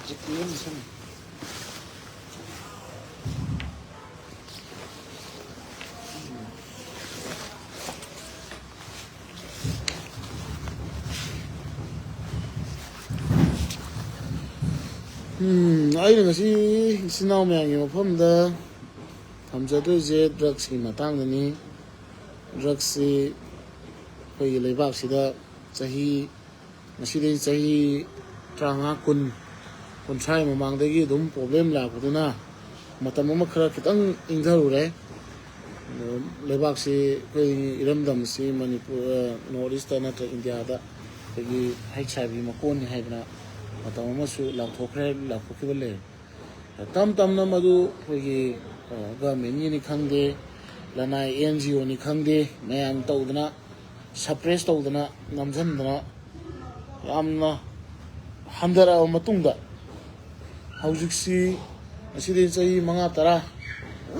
ꯑꯩꯅ ꯉꯁꯤ ꯏꯆꯤꯟ ꯏꯅꯥꯎ ꯃꯌꯥꯝꯒꯤ ꯃꯐꯝꯗ ꯊꯝꯖꯗꯣꯏꯁꯦ ꯗ꯭ꯔꯛꯁꯀꯤ ꯃꯇꯥꯡꯗꯅꯤ. ꯗ꯭ꯔꯛꯁꯤ ꯑꯩꯈꯣꯏꯒꯤ ꯂꯩꯕꯥꯛꯁꯤꯗ ꯉꯁꯤꯗꯒꯤ ꯆꯍꯤ 30, 40, 30 ꯃꯃꯥꯡꯗꯒꯤ ꯑꯗꯨꯝ ꯄ꯭ꯔꯣꯕ꯭ꯂꯦꯝ ꯂꯥꯛꯄꯗꯨꯅ ꯃꯇꯝ ꯑꯃ ꯈꯔ ꯈꯤꯇꯪ ꯏꯪꯊꯔꯨꯔꯦ. ꯂꯩꯕꯥꯛꯁꯤ ꯑꯩꯈꯣꯏꯒꯤ ꯏꯔꯝꯗꯝꯁꯤ ꯃꯅꯤꯄꯨꯔ, ꯅꯣꯔꯠ ꯏꯁꯇ ꯅꯠꯇ꯭ꯔꯒ ꯏꯟꯗꯤꯌꯥꯗ ꯑꯩꯈꯣꯏꯒꯤ ꯍꯩꯆ.ꯑꯥꯏ.ꯚꯤ ꯃꯀꯣꯟꯅꯤ ꯍꯥꯏꯗꯅ ꯃꯇꯝ ꯑꯃꯁꯨ ꯂꯥꯎꯊꯣꯛꯈꯤꯕ ꯂꯩ. ꯇꯞ ꯇꯞꯅ ꯃꯗꯨ ꯑꯩꯈꯣꯏꯒꯤ ꯒꯚꯔꯟꯃꯦꯟꯒꯤꯅꯤ ꯈꯪꯗꯦ, ꯂꯅꯥꯏ NGOꯅꯤ ꯈꯪꯗꯦ, ꯃꯌꯥꯝ ꯇꯧꯗꯅ ꯁꯄ꯭ꯔꯦꯁ ꯇꯧꯗꯅ ꯅꯝꯁꯤꯟꯗꯅ ꯌꯥꯝꯅ ꯍꯟꯊꯔꯛꯑꯕ ꯃꯇꯨꯡꯗ ꯍꯧꯖꯤꯛꯁꯤ ꯉꯁꯤꯗꯒꯤ ꯆꯍꯤ 5-10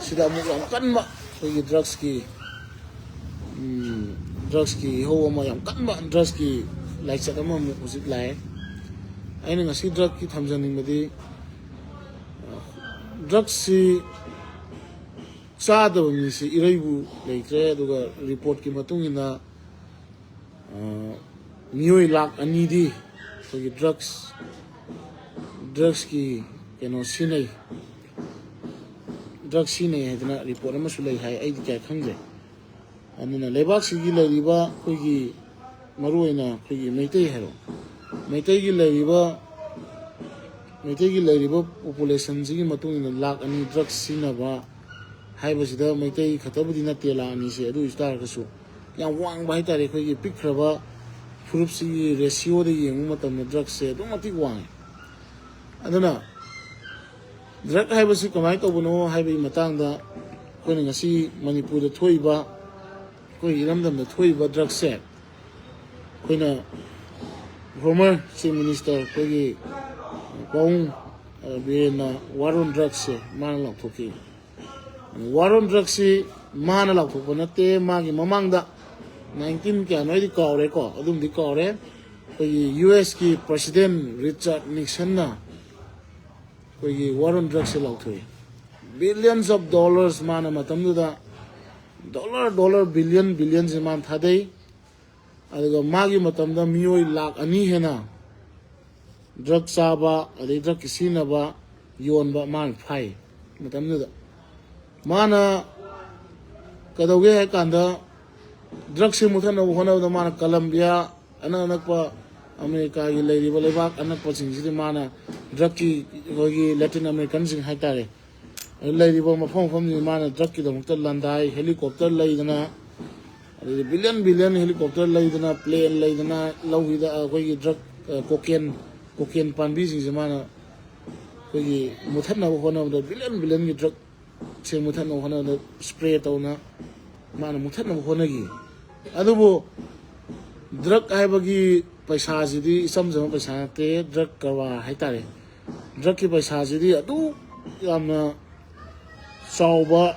ꯁꯤꯗ ꯑꯃꯨꯛ ꯌꯥꯝ ꯀꯟꯕ ꯑꯩꯈꯣꯏꯒꯤ ꯗ꯭ꯔꯛꯁꯀꯤ ꯏꯍꯧ ꯑꯃ, ꯌꯥꯝ ꯀꯟꯕ ꯗ꯭ꯔꯛꯁꯀꯤ ꯂꯥꯏꯆꯠ ꯑꯃ ꯑꯃꯨꯛ ꯍꯧꯖꯤꯛ ꯂꯥꯛꯑꯦ. ꯑꯩꯅ ꯉꯁꯤ ꯗ꯭ꯔꯛꯀꯤ ꯊꯝꯖꯅꯤꯡꯕꯗꯤ ꯗ꯭ꯔꯛꯁꯤ ꯆꯥꯗꯕ ꯃꯤꯁꯤ ꯏꯔꯩꯕꯨ ꯂꯩꯇ꯭ꯔꯦ. ꯑꯗꯨꯒ ꯔꯤꯄꯣꯔꯠꯀꯤ ꯃꯇꯨꯡ ꯏꯟꯅ ꯃꯤꯑꯣꯏ 2,00,000ꯗꯤ ꯑꯩꯈꯣꯏꯒꯤ ꯗ꯭ꯔꯛꯁꯀꯤ ꯗ꯭ꯔꯛ ꯁꯤꯖꯤꯟꯅꯩ ꯍꯥꯏꯗꯅ ꯔꯤꯄꯣꯔꯠ ꯑꯃꯁꯨ ꯂꯩ ꯍꯥꯏ. ꯑꯩꯗꯤ ꯀꯌꯥ ꯈꯪꯗ꯭ꯔꯦ. ꯑꯗꯨꯅ ꯂꯩꯕꯥꯛꯁꯤꯒꯤ ꯂꯩꯔꯤꯕ ꯑꯩꯈꯣꯏꯒꯤ ꯃꯔꯨꯑꯣꯏꯅ ꯑꯩꯈꯣꯏꯒꯤ ꯃꯩꯇꯩꯒꯤ ꯂꯩꯔꯤꯕ ꯄꯣꯄꯨꯂꯦꯁꯟꯁꯤꯒꯤ ꯃꯇꯨꯡ ꯏꯟꯅ 2,00,000 ꯗ꯭ꯔꯛꯁ ꯁꯤꯖꯤꯟꯅꯕ ꯍꯥꯏꯕꯁꯤꯗ ꯃꯩꯇꯩ ꯈꯛꯇꯕꯨꯗꯤ ꯅꯠꯇꯦ 2,00,000ꯁꯦ. ꯑꯗꯨ ꯑꯣꯏ ꯇꯥꯔꯒꯁꯨ ꯌꯥꯝ ꯋꯥꯡꯕ ꯍꯥꯏꯇꯥꯔꯦ. ꯑꯩꯈꯣꯏꯒꯤ ꯄꯤꯛꯈ꯭ꯔꯕ ꯐꯨꯔꯨꯞꯁꯤꯒꯤ ꯔꯦꯁꯤꯌꯣꯗ ꯌꯦꯡꯕ ꯃꯇꯝꯗ ꯗ꯭ꯔꯛꯁꯦ ꯑꯗꯨꯛ ꯃꯇꯤꯛ ꯋꯥꯡꯉꯦ. ꯑꯗꯨꯅ ꯗ꯭ꯔꯛ ꯍꯥꯏꯕꯁꯤ ꯀꯃꯥꯏꯅ ꯇꯧꯕꯅꯣ ꯍꯥꯏꯕꯒꯤ ꯃꯇꯥꯡꯗ ꯑꯩꯈꯣꯏꯅ ꯉꯁꯤ ꯃꯅꯤꯄꯨꯔꯗ ꯊꯣꯛꯏꯕ, ꯑꯩꯈꯣꯏꯒꯤ ꯏꯔꯝꯗꯝꯗ ꯊꯣꯛꯏꯕ ꯗ꯭ꯔꯛꯁꯦ, ꯑꯩꯈꯣꯏꯅ ꯐꯣꯔꯃꯔ ꯆꯤꯐ ꯃꯤꯅꯤꯁꯇꯔ ꯑꯩꯈꯣꯏꯒꯤ ꯄꯥꯕꯨꯡ ꯕꯤꯔꯦꯟꯅ ꯋꯥꯔ ꯑꯣꯟ ꯗ꯭ꯔꯛꯁꯁꯦ ꯃꯥꯅ ꯂꯥꯎꯊꯣꯛꯈꯤ. ꯋꯥꯔ ꯑꯣꯟ ꯗ꯭ꯔꯛꯁꯤ ꯃꯥꯅ ꯂꯥꯎꯊꯣꯛꯄ ꯅꯠꯇꯦ. ꯃꯥꯒꯤ ꯃꯃꯥꯡꯗ 19 ꯀꯌꯥꯅꯣ ꯑꯩꯗꯤ ꯀꯥꯎꯔꯦꯀꯣ, ꯑꯗꯨꯝꯗꯤ ꯀꯥꯎꯔꯦ. ꯑꯩꯈꯣꯏꯒꯤ US ꯄ꯭ꯔꯁꯤꯗꯦꯟ ꯔꯤꯆꯥꯔꯠ ꯅꯤꯛꯁꯟꯅ ꯑꯩꯈꯣꯏꯒꯤ ꯋꯥꯔ ꯑꯣꯟ ꯗ꯭ꯔꯛꯁꯦ ꯂꯥꯎꯊꯣꯛꯏ. ꯕꯤꯂꯤꯌꯟꯁ ꯑꯣꯐ ꯗꯣꯂꯔꯁ ꯃꯥꯅ ꯃꯇꯝꯗꯨꯗ ꯗꯣꯂꯔ ꯕꯤꯂꯤꯌꯟꯁꯦ ꯃꯥꯅ ꯊꯥꯗꯩ. ꯑꯗꯨꯒ ꯃꯥꯒꯤ ꯃꯇꯝꯗ ꯃꯤꯑꯣꯏ 2,00,000 ꯍꯦꯟꯅ ꯗ꯭ꯔꯛ ꯆꯥꯕ ꯑꯗꯩ ꯗ꯭ꯔꯛꯀꯤ ꯁꯤꯖꯤꯟꯅꯕ, ꯌꯣꯟꯕ ꯃꯥꯅ ꯐꯥꯏ. ꯃꯇꯝꯗꯨꯗ ꯃꯥꯅ ꯀꯩꯗꯧꯒꯦ ꯍꯥꯏ ꯀꯥꯟꯗ ꯗ꯭ꯔꯛꯁꯦ ꯃꯨꯊꯠꯅꯕ ꯍꯣꯠꯅꯕꯗ ꯃꯥꯅ ꯀꯂꯝꯕꯤꯌꯥ, ꯑꯅꯛꯄ ꯑꯃꯦꯔꯤꯀꯥꯒꯤ ꯂꯩꯔꯤꯕ ꯂꯩꯕꯥꯛ ꯑꯅꯛꯄꯁꯤꯡꯁꯤꯗꯤ ꯃꯥꯅ ꯗ꯭ꯔꯛꯀꯤ ꯑꯩꯈꯣꯏꯒꯤ ꯂꯦꯇꯤꯟ ꯑꯃꯦꯔꯤꯀꯟꯁꯤꯡ ꯍꯥꯏꯇꯥꯔꯦ, ꯂꯩꯔꯤꯕ ꯃꯐꯝꯁꯤꯡ ꯃꯥꯅ ꯗ꯭ꯔꯛꯀꯤꯗꯃꯛꯇ ꯂꯥꯟꯗꯥꯏ, ꯍꯦꯂꯤꯀꯣꯞꯇꯔ ꯂꯩꯗꯅ, ꯑꯗꯩ ꯕꯤꯂꯤꯌꯟ ꯍꯦꯂꯤꯀꯣꯞꯇꯔ ꯂꯩꯗꯅ, ꯄ꯭ꯂꯦꯟ ꯂꯩꯗꯅ, ꯂꯧꯒꯤꯗ ꯑꯩꯈꯣꯏꯒꯤ ꯗ꯭ꯔꯛ ꯀꯣꯀꯦꯟ ꯄꯥꯝꯕꯤꯁꯤꯡꯁꯦ ꯃꯥꯅ ꯑꯩꯈꯣꯏꯒꯤ ꯃꯨꯊꯠꯅꯕ ꯍꯣꯠꯅꯕꯗ ꯕꯤꯂꯤꯌꯟꯒꯤ ꯗ꯭ꯔꯛꯁꯦ ꯃꯨꯊꯠꯅꯕ ꯍꯣꯠꯅꯕꯗ ꯁ꯭ꯄ꯭ꯔꯦ ꯇꯧꯅ ꯃꯥꯅ ꯃꯨꯊꯠꯅꯕ ꯍꯣꯠꯅꯈꯤ. ꯑꯗꯨꯕꯨ ꯗ꯭ꯔꯛ ꯍꯥꯏꯕꯒꯤ ꯄꯩꯁꯥꯁꯤꯗꯤ ꯏꯆꯝ ꯆꯝꯕ ꯄꯩꯁꯥ ꯅꯠꯇꯦ. ꯗ꯭ꯔꯛ ꯀꯔꯕꯥꯔ ꯍꯥꯏꯇꯥꯔꯦ. ꯗ꯭ꯔꯛꯀꯤ ꯄꯩꯁꯥꯁꯤꯗꯤ ꯑꯗꯨꯛ ꯌꯥꯝꯅ ꯆꯥꯎꯕ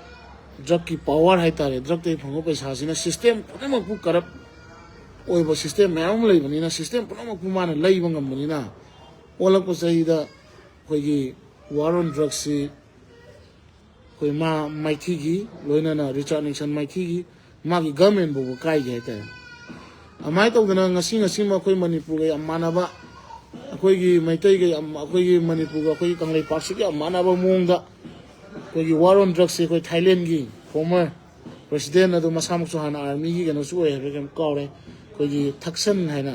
ꯗ꯭ꯔꯛꯀꯤ ꯄꯋꯥꯔ ꯍꯥꯏꯇꯥꯔꯦ. ꯗ꯭ꯔꯛꯇꯒꯤ ꯐꯪꯕ ꯄꯩꯁꯥꯁꯤꯅ ꯁꯤꯁꯇꯦꯝ ꯄꯨꯝꯅꯃꯛꯄꯨ ꯀꯔꯞ ꯑꯣꯏꯕ ꯁꯤꯁꯇꯦꯝ ꯃꯌꯥꯝ ꯑꯃ ꯂꯩꯕꯅꯤꯅ, ꯁꯤꯁꯇꯦꯝ ꯄꯨꯝꯅꯃꯛꯄꯨ ꯃꯥꯅ ꯂꯩꯕ ꯉꯝꯕꯅꯤna ꯑꯣꯜꯂꯛꯄ ꯆꯍꯤꯗ ꯑꯩꯈꯣꯏꯒꯤ ꯋꯥꯔ ꯑꯣꯟ ꯗ꯭ꯔꯛꯁꯤ ꯑꯩꯈꯣꯏ ꯃꯥ ꯃꯥꯏꯊꯤꯈꯤ. ꯂꯣꯏꯅꯅ ꯔꯤꯆꯥꯔꯠ ꯅꯤꯛꯁꯟ ꯃꯥꯏꯊꯤꯈꯤ. ꯃꯥꯒꯤ ꯒꯚꯔꯟꯃꯦꯟ ꯐꯥꯎꯕ ꯀꯥꯏꯈꯤ ꯍꯥꯏꯇꯥꯔꯦ. ꯑꯗꯨꯃꯥꯏꯅ ꯇꯧꯗꯅ ꯉꯁꯤꯃꯛ ꯑꯩꯈꯣꯏ ꯃꯅꯤꯄꯨꯔꯒ ꯌꯥꯝ ꯃꯥꯟꯅꯕ, ꯑꯩꯈꯣꯏꯒꯤ ꯃꯩꯇꯩꯒ ꯑꯩꯈꯣꯏꯒꯤ ꯃꯅꯤꯄꯨꯔꯒ ꯑꯩꯈꯣꯏꯒꯤ ꯀꯪꯂꯩꯄꯥꯛꯁꯤꯒ ꯌꯥꯝ ꯃꯥꯟꯅꯕ ꯃꯑꯣꯡꯗ ꯑꯩꯈꯣꯏꯒꯤ ꯋꯥꯔ ꯑꯣꯟ ꯗ꯭ꯔꯛꯁꯦ ꯑꯩꯈꯣꯏ ꯊꯥꯏꯂꯦꯟꯒꯤ ꯐꯣꯔꯃꯔ ꯄ꯭ꯔꯁꯤꯗꯦꯟ, ꯑꯗꯨ ꯃꯁꯥꯃꯛꯁꯨ ꯍꯥꯟꯅ ꯑꯥꯔꯃꯤꯒꯤ ꯀꯩꯅꯣꯁꯨ ꯑꯣꯏ ꯍꯥꯏꯕ ꯀꯩꯅꯣ ꯀꯥꯎꯔꯦ, ꯑꯩꯈꯣꯏꯒꯤ ꯊꯛꯁꯟ ꯍꯥꯏꯅ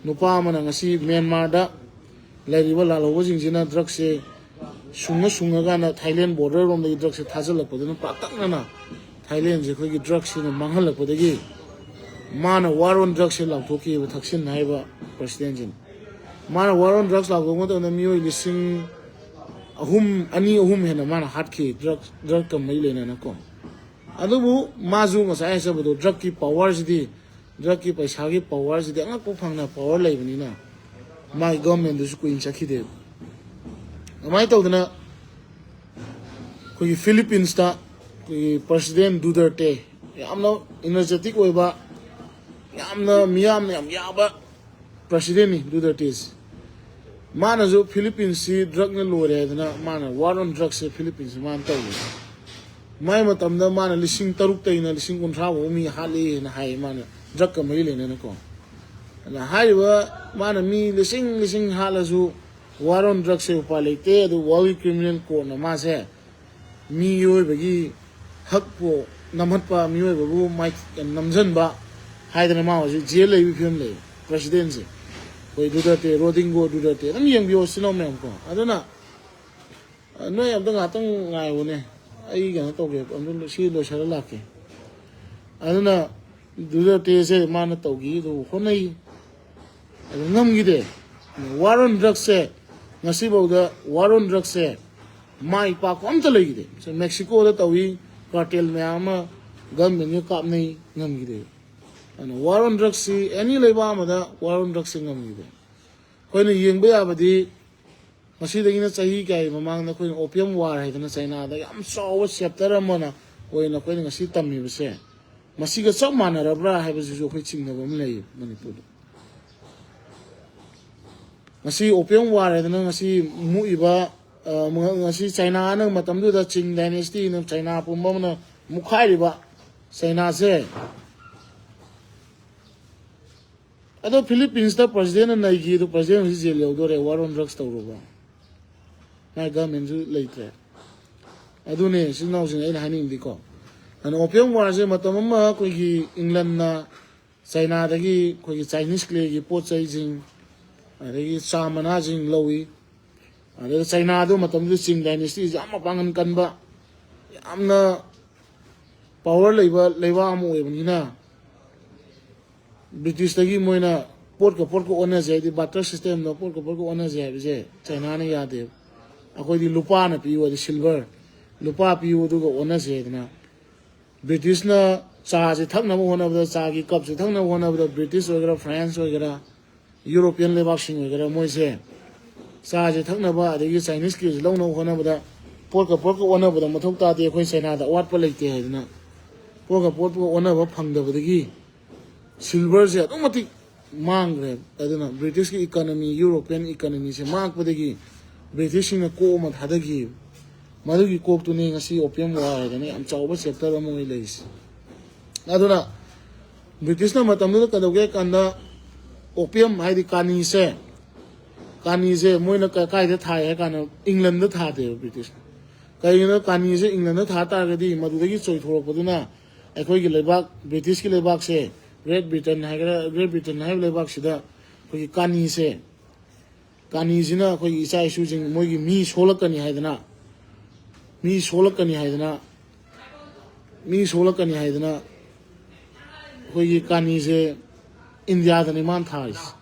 ꯅꯨꯄꯥ ꯑꯃꯅ ꯉꯁꯤ ꯃ꯭ꯌꯥꯟꯃꯥꯔꯗ ꯂꯩꯔꯤꯕ ꯂꯥꯜꯍꯧꯕꯁꯤꯡꯁꯤꯅ ꯗ꯭ꯔꯛꯁꯦ ꯁꯨꯡꯉꯀꯥꯟꯗ ꯊꯥꯏꯂꯦꯟ ꯕꯣꯔꯗꯔꯔꯣꯝꯗꯒꯤ ꯗ꯭ꯔꯛꯁꯦ ꯊꯥꯖꯤꯜꯂꯛꯄꯗꯨꯅ ꯄꯥꯛꯇꯛꯅꯅ ꯊꯥꯏꯂꯦꯟꯁꯦ ꯑꯩꯈꯣꯏꯒꯤ ꯗ꯭ꯔꯛꯁꯤꯅ ꯃꯥꯡꯍꯜꯂꯛꯄꯗꯒꯤ ꯃꯥꯅ ꯋꯥꯔ ꯑꯣꯟ ꯗ꯭ꯔꯛꯁꯦ ꯂꯥꯎꯊꯣꯛꯈꯤꯕ ꯊꯛꯁꯤꯟ ꯍꯥꯏꯕ ꯄ꯭ꯔꯁꯤꯗꯦꯟꯁꯤꯅ. ꯃꯥꯅ ꯋꯥꯔ ꯑꯣꯟ ꯗ꯭ꯔꯛꯁ ꯂꯥꯎꯊꯣꯛꯄ ꯃꯇꯝꯗ ꯃꯤꯑꯣꯏ 2,000 ꯍꯦꯟꯅ ꯃꯥꯅ ꯍꯥꯠꯈꯤ ꯗ꯭ꯔꯛꯀ ꯃꯔꯤ ꯂꯩꯅꯅꯀꯣ. ꯑꯗꯨꯕꯨ ꯃꯥꯁꯨ ꯉꯁꯥꯏ ꯍꯥꯏꯖꯕꯗꯣ ꯗ꯭ꯔꯛꯀꯤ ꯄꯋꯥꯔꯁꯤꯗꯤ, ꯗ꯭ꯔꯛꯀꯤ ꯄꯩꯁꯥꯒꯤ ꯄꯋꯥꯔꯁꯤꯗꯤ ꯑꯉꯛꯄ ꯐꯪꯅ ꯄꯋꯥꯔ ꯂꯩꯕꯅꯤꯅ ꯃꯥꯒꯤ ꯒꯚꯔꯟꯃꯦꯟꯗꯨꯁꯨ ꯀꯨꯏꯅ ꯆꯠꯈꯤꯗꯦ. ꯑꯗꯨꯃꯥꯏꯅ ꯇꯧꯗꯅ ꯑꯩꯈꯣꯏꯒꯤ ꯐꯤꯂꯤꯄꯤꯟꯁꯇ ꯑꯩꯈꯣꯏꯒꯤ ꯄ꯭ꯔꯁꯤꯗꯦꯟ ꯗꯨꯇꯔꯇꯦ, ꯌꯥꯝꯅ ꯏꯅꯔꯖꯦꯇꯤꯛ ꯑꯣꯏꯕ, ꯌꯥꯝꯅ ꯃꯤꯌꯥꯝꯅ ꯌꯥꯝ ꯌꯥꯕ ꯄ꯭ꯔꯁꯤꯗꯦꯟꯅꯤ ꯗꯨꯇꯔꯇꯦꯁꯤ. मानजु फिलीपींस से ड्रग ने लोरे दना माना वार ऑन ड्रग से फिलीपींस मान तौले माय मतम दा माना लिसिंग तरुक तैना लिसिंग कुंथ्रा वो मी हाले ना हाय माना ड्रग का मई लेने को ना हाय वा माना मी लिसिंग हालजु वार ऑन ड्रग से ऊपर लेते दो वर्ल्ड क्रिमिनल कोर्ट ना मा से मी योय बगी हक को नमहत पा मी योय बगु माइक नमजन बा हाय दना मा हो जेल ले फिल्म ले प्रेसिडेंट से कोई दुदते रोडिंगो दुदते नम यंग बियो सिनो मेम को अदना नोय अब दंगा तंग ngai wo ne ai ga to ge am si lo sha la ke aduna dudate se ma na to gi do honai ngam gi de waron drug se ngasi bo da waron drug se mai pa ko am ta le gi de so mexico da to wi cartel me ama gam me ka nei ngam gi de ana waron drug si any le ba ma da waron drug se ngam gi de koi ne yeng ba ya ba di masi da ina chahi kai mamang na koi opium war hai na china da yam so chapter amana koi na koi ngasi tammi bse masi ga chok mana ra bra hai ba ju koi ching na bam lei manipur masi opium war hai na ngasi mu iba ngasi china na matam du da ching dynasty na china pum bam na mukhai ri ba china se ado philippines da president na gi do president hi je le do re war on drugs to ro ba na government ju leitre ado ne sinau sin ai haning di ko an opium war je matam ma ko gi england na china da gi ko gi chinese kle gi po chai jing are gi samana jing lowi are china do matam ju ching dynasty jam pangan kan ba amna power leiba amu e bani na British tagi moina port ko ona je di barter system no port ko ona je je China ne ya de akoi di lupa na pi wa di silver lupa pi wo du ko ona je na British na cha je thak na mo na ba cha gi cup je thak na mo na ba British wagera France wagera European le boxing wagera moi je cha je thak na ba de gi Chinese ki lo no ho na ba port ko ona ba ma thok ta de khoi China da wat pa le te hai na port ko ona ba phang da ba de gi silver se automatic mang re aduna British ki economy European economy se mang padagi British na ko ma thadagi madugi ko tu ne ngasi opium wa re ne am chawba sector mo leis aduna British na matam da kadoge kanda opium hai di kani se moina ka kai da thai ha kana England da tha de British kai na kani se England da tha ta ga di madudagi choi thorok paduna ekoi gi lebak British ki lebak se Great Britain hai lebak sida koi kani se kani jina koi isa isu jing moi gi mi solakani hai dana koi gi kani se India da ni man thais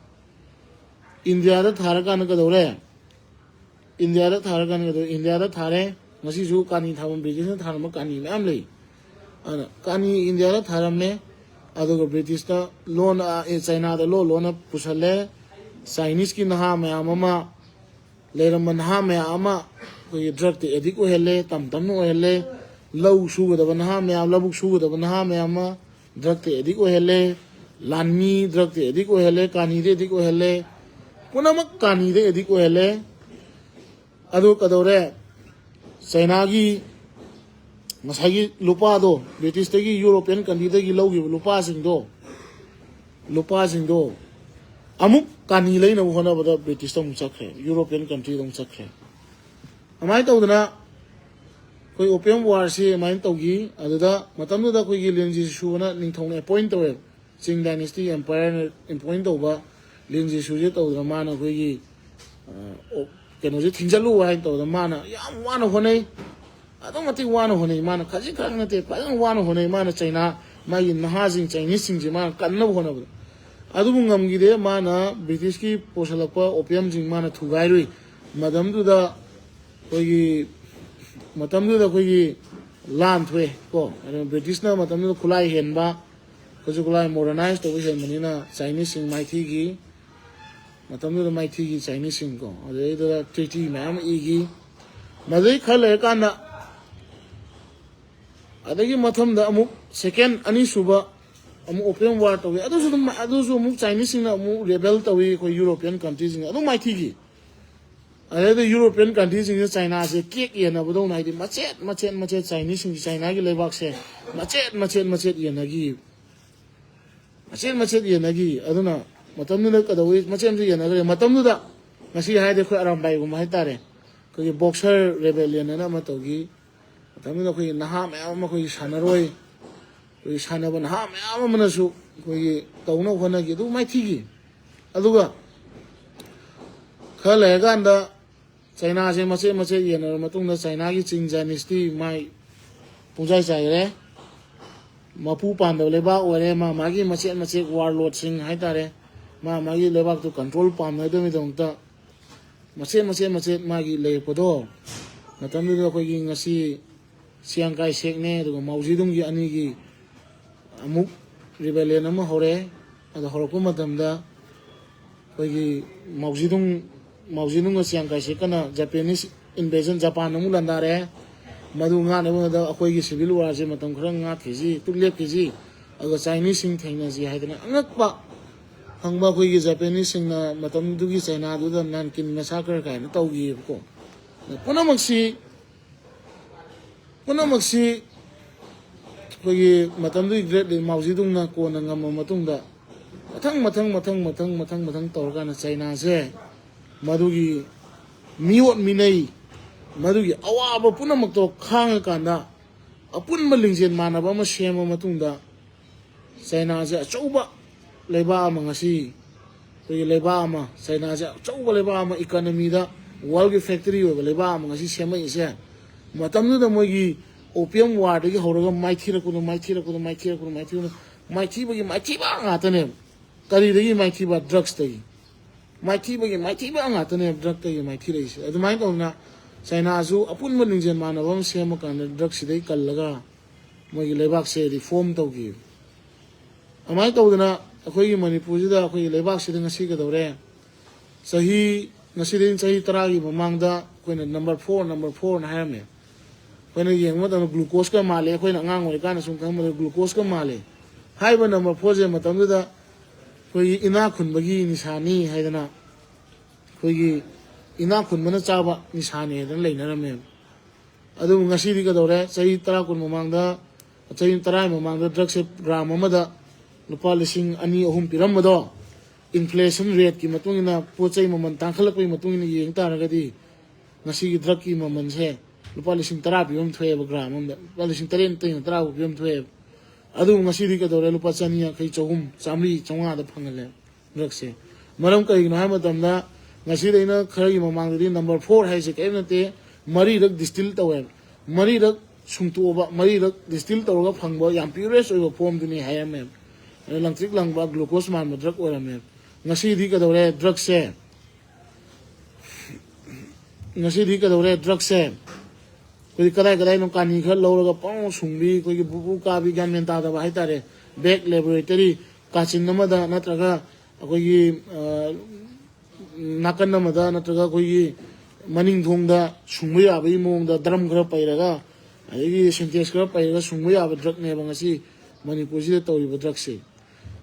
India da thara kan ka dore India da thare ngasi ju kani thamam British na tharma kani me am lei ana kani India da tharam me aduga British ta loan China da loan pusale Chinese ki naha me amama leram naha me ama ko drug te edik o hele tam no hele low su da naha me labuk su da naha me ama drug te edik o hele lanmi drug te edik o hele kani de edik o hele punama kani de edik o hele adu kadore China gi masagi lupa do British tagi European country tagi logi lupa sing do amuk kani lai na hona bada British tong chakhe European country tong chakhe amai to dana koi opium war se mai to gi adada matam da koi gi lenji shu na ningthong appoint to Qing dynasty empire appoint to ba lenji shu je to da ma na koi gi keno je thingjalu wa to da ma na yam wa na honai automatic one hone mana khaji khang na te pa one hone mana China mai nahajing Chinese sing je mana kan na hona bu adu ngam gi de mana British ki posalapa opium jing mana thugai rui madam du da koi gi lan thwe ko British na matam du khulai hen ba ko ju khulai modernize to hen mani na Chinese sing mai thi gi matam du mai thi gi Chinese sing ko ade da treaty mam e gi madai khale kan na adagi matham da amuk second ani suba amu opium war to adu su Chinese na amu rebel to ko European countries adu mai thi gi ꯑꯗꯩꯗ European ꯀꯟꯇ꯭ꯔꯤꯁꯤꯡꯁꯦ ꯆꯥꯏꯅꯥꯁꯦ cake ꯌꯦꯟꯅꯕꯗꯧꯅ ꯍꯥꯏꯗꯤ ꯃꯆꯦꯠ ꯆꯥꯏꯅꯤꯁꯁꯤꯡ ꯆꯥꯏꯅꯥꯒꯤ ꯂꯩꯕꯥꯛꯁꯦ ꯃꯆꯦꯠ ꯌꯦꯟꯅꯈꯤ ꯃꯆꯦꯠ ꯌꯦꯟꯅꯈꯤ ꯑꯗꯨꯅ ꯃꯇꯝꯗꯨꯗ ꯀꯩꯗꯧꯋꯤ ꯃꯆꯦꯠ ꯌꯦꯟꯅꯈ꯭ꯔꯦ ꯃꯇꯝꯗꯨꯗ ꯉꯁꯤ ꯍꯥꯏꯔꯗꯤ ꯑꯩꯈꯣꯏ ꯑꯔꯥꯝꯕꯥꯏꯒꯨꯝꯕ ꯍꯥꯏꯇꯥꯔꯦ ꯑꯩꯈꯣꯏꯒꯤ ꯕꯣꯛꯁꯔ ꯔꯦꯕꯦꯂꯤꯌꯟ ꯑꯅ ꯑꯃ ꯇꯧꯈꯤ ꯃꯇꯝꯗꯨꯗ ꯑꯩꯈꯣꯏꯒꯤ ꯅꯍꯥ ꯃꯌꯥꯝ ꯑꯃ ꯑꯩꯈꯣꯏꯒꯤ ꯁꯥꯟꯅꯔꯣꯏ ꯑꯩꯈꯣꯏꯒꯤ ꯁꯥꯟꯅꯕ ꯅꯍꯥ ꯃꯌꯥꯝ ꯑꯃꯅꯁꯨ ꯑꯩꯈꯣꯏꯒꯤ ꯇꯧꯅꯕ ꯍꯣꯠꯅꯈꯤ ꯑꯗꯨ ꯃꯥꯏꯊꯤꯈꯤ ꯑꯗꯨꯒ ꯈꯔ ꯂꯩꯔꯀꯥꯟꯗ ꯆꯩꯅꯥꯁꯦ ꯃꯆꯦꯠ ꯌꯦꯟꯅꯔꯕ ꯃꯇꯨꯡꯗ ꯆꯩꯅꯥꯒꯤ ꯆꯤꯡ ꯗꯥꯏꯅꯦꯁꯇꯤ ꯃꯥꯏ ꯄꯨꯡꯆꯥꯏ ꯆꯥꯏꯈ꯭ꯔꯦ ꯃꯄꯨ ꯄꯥꯟꯗꯕ ꯂꯩꯕꯥꯛ ꯑꯣꯏꯔꯦ ꯃꯥꯒꯤ ꯃꯆꯦꯠ ꯋꯥꯔꯂꯣꯠꯁꯤꯡ ꯍꯥꯏꯇꯥꯔꯦ ꯃꯥꯒꯤ ꯂꯩꯕꯥꯛꯇꯨ ꯀꯟꯇ꯭ꯔꯣꯜ ꯄꯥꯝꯅꯗꯕꯒꯤꯗꯃꯛꯇ ꯃꯆꯦꯠ ꯃꯥꯒꯤ ꯂꯩꯔꯛꯄꯗꯣ ꯃꯇꯝꯗꯨꯗ ꯑꯩꯈꯣꯏꯒꯤ ꯉꯁꯤ ꯆꯤꯌꯥꯡ ꯀꯥꯏ ꯁꯦꯛꯅꯦ ꯑꯗꯨꯒ ꯃꯥꯎꯖꯦꯗꯨꯡꯒꯤ ꯑꯅꯤꯒꯤ ꯑꯃꯨꯛ ꯔꯤꯕꯦꯂꯤꯌꯟ ꯑꯃ ꯍꯧꯔꯛꯑꯦ ꯑꯗꯣ ꯍꯧꯔꯛꯄ ꯃꯇꯝꯗ ꯑꯩꯈꯣꯏꯒꯤ ꯃꯥꯎꯖꯦꯗꯨꯡꯒ ꯆꯤꯌꯥꯡ ꯀꯥꯏ ꯁꯦꯛꯀꯅ ꯖꯄꯥꯅꯤꯁ ꯏꯟꯚꯦꯖꯟ ꯖꯄꯥꯟ ꯑꯃꯨꯛ ꯂꯥꯟꯗꯥꯔꯦ ꯃꯗꯨ ꯉꯥꯛꯅꯕꯗ ꯑꯩꯈꯣꯏꯒꯤ ꯁꯤꯚꯤꯜ ꯋꯥꯔꯁꯦ ꯃꯇꯝ ꯈꯔ ꯉꯥꯛꯈꯤꯁꯤ ꯂꯦꯞꯈꯤꯁꯤ ꯑꯗꯨꯒ ꯆꯥꯏꯅꯤꯁꯁꯤꯡ ꯊꯦꯡꯅꯁꯤ ꯍꯥꯏꯗꯅ ꯑꯉꯛꯄ ꯍꯪꯕ ꯑꯩꯈꯣꯏꯒꯤ ꯖꯄꯥꯅꯤꯁꯁꯤꯡꯅ ꯃꯇꯝꯗꯨꯒꯤ ꯆꯩꯅꯥꯗꯨꯗ ꯅꯥꯟꯀꯤꯟ ꯃꯁꯥꯀꯔ ꯀꯥꯏꯅ ꯇꯧꯈꯤꯑꯕꯀꯣ ꯄꯨꯝꯅꯃꯛꯁꯤ ꯑꯩꯈꯣꯏꯒꯤ ꯃꯇꯝꯗꯨꯒꯤ ꯒ꯭ꯔꯦꯠ ꯂꯤꯗꯔ ꯃꯥꯎꯖꯦꯗꯨꯡꯅ ꯀꯣꯟꯅ ꯉꯝꯃ ꯃꯇꯨꯡꯗ ꯃꯊꯪ ꯇꯧꯔꯀꯥꯟꯗ ꯆꯩꯅꯥꯁꯦ ꯃꯗꯨꯒꯤ ꯃꯤꯑꯣꯠ ꯃꯤꯅꯩ ꯃꯗꯨꯒꯤ ꯑꯋꯥꯕ ꯄꯨꯝꯅꯃꯛꯇꯣ ꯈꯥꯡꯉꯀꯥꯟꯗ ꯑꯄꯨꯟꯕ ꯂꯤꯡꯖꯦꯜ ꯃꯥꯟꯅꯕ ꯑꯃ ꯁꯦꯝꯃ ꯃꯇꯨꯡꯗ ꯆꯩꯅꯥꯁꯦ ꯑꯆꯧꯕ ꯂꯩꯕꯥꯛ ꯑꯃ ꯉꯁꯤ ꯑꯩꯈꯣꯏꯒꯤ ꯂꯩꯕꯥꯛ ꯑꯃ ꯆꯩꯅꯥꯁꯦ ꯑꯆꯧꯕ ꯂꯩꯕꯥꯛ ꯑꯃ ꯏꯀꯣꯅꯣꯃꯤꯗ ꯋꯥꯔꯜꯒꯤ ꯐꯦꯛꯇꯔꯤ ꯑꯣꯏꯕ ꯂꯩꯕꯥꯛ ꯑꯃ ꯉꯁꯤ ꯁꯦꯝꯃꯛꯏꯁꯦ ꯃꯇꯝꯗꯨꯗ ꯃꯣꯏꯒꯤ ꯑꯣꯄꯤꯌꯝ ꯋꯥꯔꯗꯒꯤ ꯍꯧꯔꯒ ꯃꯥꯏꯊꯤꯕ ꯉꯥꯛꯇꯅꯦꯕ ꯀꯔꯤꯗꯒꯤ ꯃꯥꯏꯊꯤꯕ ꯗ꯭ꯔꯒꯁꯇꯒꯤ ꯃꯥꯏꯊꯤꯕ ꯉꯥꯛꯇꯅꯦꯕ ꯗ꯭ꯔꯒꯇꯒꯤ ꯃꯥꯏꯊꯤꯔꯛꯏꯁꯦ ꯑꯗꯨꯃꯥꯏꯅ ꯇꯧꯗꯅ ꯆꯩꯅꯥꯁꯨ ꯑꯄꯨꯟꯕ ꯂꯤꯡꯖꯦꯜ ꯃꯥꯟꯅꯕ ꯑꯃ ꯁꯦꯝꯃꯀꯥꯟꯗ ꯗ꯭ꯔꯒꯁꯤꯗꯩ ꯀꯜꯂꯒ ꯃꯣꯏꯒꯤ ꯂꯩꯕꯥꯛꯁꯦ ꯔꯤꯐꯣꯔꯝ ꯇꯧꯈꯤ ꯑꯗꯨꯃꯥꯏꯅ ꯇꯧꯗꯅ ꯑꯩꯈꯣꯏꯒꯤ ꯃꯅꯤꯄꯨꯔꯁꯤꯗ ꯑꯩꯈꯣꯏꯒꯤ ꯂꯩꯕꯥꯛꯁꯤꯗ ꯉꯁꯤ ꯀꯩꯗꯧꯔꯦ ꯉꯁꯤꯗꯒꯤ ꯆꯍꯤ 10ꯒꯤ ꯃꯃꯥꯡꯗ ꯑꯩꯈꯣꯏꯅ ꯅꯝꯕꯔ 4ꯅ ꯍꯥꯏꯔꯝꯃꯦ ꯑꯩꯈꯣꯏꯅ ꯌꯦꯡꯕ ꯃꯇꯝꯗ ꯒ꯭ꯂꯨꯀꯣꯁꯀ ꯃꯥꯜꯂꯦ ꯑꯩꯈꯣꯏꯅ ꯑꯉꯥꯡ ꯑꯣꯏꯔꯤꯀꯥꯟꯗ ꯁꯨꯝ ꯈꯪꯕꯗ ꯒ꯭ꯂꯨꯀꯣꯁꯀ ꯃꯥꯜꯂꯦ ꯍꯥꯏꯔꯤꯕ ꯅꯝꯕꯔ 4ꯁꯦ ꯃꯇꯝꯗꯨꯗ ꯑꯩꯈꯣꯏꯒꯤ ꯏꯅꯥꯛ ꯈꯨꯟꯕꯒꯤ ꯅꯤꯁꯥꯅꯤ ꯍꯥꯏꯗꯅ ꯑꯩꯈꯣꯏꯒꯤ ꯏꯅꯥꯛ ꯈꯨꯟꯕꯅ ꯆꯥꯕ ꯅꯤꯁꯥꯅꯤ ꯍꯥꯏꯗꯅ ꯂꯩꯅꯔꯝꯃꯦ ꯑꯗꯨꯕꯨ ꯉꯁꯤꯗꯤ ꯀꯩꯗꯧꯔꯦ ꯆꯍꯤ 10 ꯃꯃꯥꯡꯗ ꯗ꯭ꯔꯒꯁꯦ ꯒ꯭ꯔꯥꯝ ꯑꯃꯗ ꯂꯨꯄꯥ 2,000-3,000 ꯄꯤꯔꯝꯕꯗꯣ ꯏꯟꯐ꯭ꯂꯦꯁꯟ ꯔꯦꯠꯀꯤ ꯃꯇꯨꯡ ꯏꯟꯅ ꯄꯣꯠ ꯆꯩ ꯃꯃꯜ ꯇꯥꯡꯈꯠꯂꯛꯄꯒꯤ ꯃꯇꯨꯡ ꯏꯟꯅ ꯌꯦꯡ ꯇꯥꯔꯒꯗꯤ ꯉꯁꯤꯒꯤ ꯗ꯭ꯔꯒꯀꯤ ꯃꯃꯜꯁꯦ ꯂꯨꯄꯥ 10,10 ꯄꯤꯕ ꯑꯃ ꯊꯣꯛꯑꯦꯕ ꯒ꯭ꯔꯥꯝ ꯑꯃꯗ ꯂꯨꯄꯥ 8,700-10,000 ꯄꯤꯕ ꯑꯃ ꯊꯣꯛꯑꯦꯕ ꯑꯗꯨꯕꯨ ꯉꯁꯤꯗꯤ ꯀꯩꯗꯧꯔꯦ ꯂꯨꯄꯥ 200, 300, 400, 500 ꯐꯪꯍꯜꯂꯦ ꯗ꯭ꯔꯒꯁꯦ ꯃꯔꯝ ꯀꯔꯤꯒꯤꯅꯣ ꯍꯥꯏꯕ ꯃꯇꯝꯗ ꯉꯁꯤꯗ ꯑꯩꯅ ꯈꯔꯒꯤ ꯃꯃꯥꯡꯗꯗꯤ ꯅꯝꯕꯔ 4 ꯍꯥꯏꯁꯦ ꯀꯔꯤꯝ ꯅꯠꯇꯦ 4ꯔꯛ ꯗꯤꯁꯇꯤꯜ ꯇꯧꯋꯦꯕ 4ꯔꯛ ꯁꯨꯡꯇꯣꯛꯑꯕ 4ꯔꯛ ꯗꯤꯁꯇꯤꯜ ꯇꯧꯔꯒ ꯐꯪꯕ ꯌꯥꯝ ꯄ꯭ꯌꯨꯔꯦꯁ ꯑꯣꯏꯕ ꯐꯣꯝꯗꯨꯅꯤ ꯍꯥꯏꯔꯝꯃꯦꯕ ꯂꯪꯇ꯭ꯔꯤꯛ ꯂꯪꯕ ꯒ꯭ꯂꯨꯀꯣꯁ ꯃꯥꯟꯕ ꯗ꯭ꯔꯒ ꯑꯣꯏꯔꯝꯃꯦꯕ ꯉꯁꯤꯗꯤ ꯀꯩꯗꯧꯔꯦ ꯗ꯭ꯔꯒꯁꯦ ꯑꯩꯈꯣꯏꯒꯤ ꯀꯗꯥꯏꯅꯣ ꯀꯥꯅꯤ ꯈꯔ ꯂꯧꯔꯒ ꯄꯥꯎ ꯁꯨꯡꯕꯤ ꯑꯩꯈꯣꯏꯒꯤ ꯕꯨꯕꯨ ꯀꯥꯕꯤ ꯒ꯭ꯌꯥꯟ ꯃꯦꯟ ꯇꯥꯗꯕ ꯍꯥꯏꯇꯥꯔꯦ ꯕꯦꯛ ꯂꯦꯕꯣꯔꯦꯇꯔꯤ ꯀꯥꯆꯤꯟ ꯑꯃꯗ ꯅꯠꯇ꯭ꯔꯒ ꯑꯩꯈꯣꯏꯒꯤ ꯅꯥꯀꯟ ꯑꯃꯗ ꯅꯠꯇ꯭ꯔꯒ ꯑꯩꯈꯣꯏꯒꯤ ꯃꯅꯤꯡꯊꯣꯡꯗ ꯁꯨꯡꯕ ꯌꯥꯕꯒꯤ ꯃꯑꯣꯡꯗ ꯗ꯭ꯔꯝ ꯈꯔ ꯄꯩꯔꯒ ꯑꯗꯒꯤ ꯁꯤꯟꯇꯦꯛꯁ ꯈꯔ ꯄꯩꯔꯒ ꯁꯨꯡꯕ ꯌꯥꯕ ꯗ꯭ꯔꯒꯅꯦꯕ ꯉꯁꯤ ꯃꯅꯤꯄꯨꯔꯁꯤꯗ ꯇꯧꯔꯤꯕ ꯗ꯭ꯔꯒꯁꯦ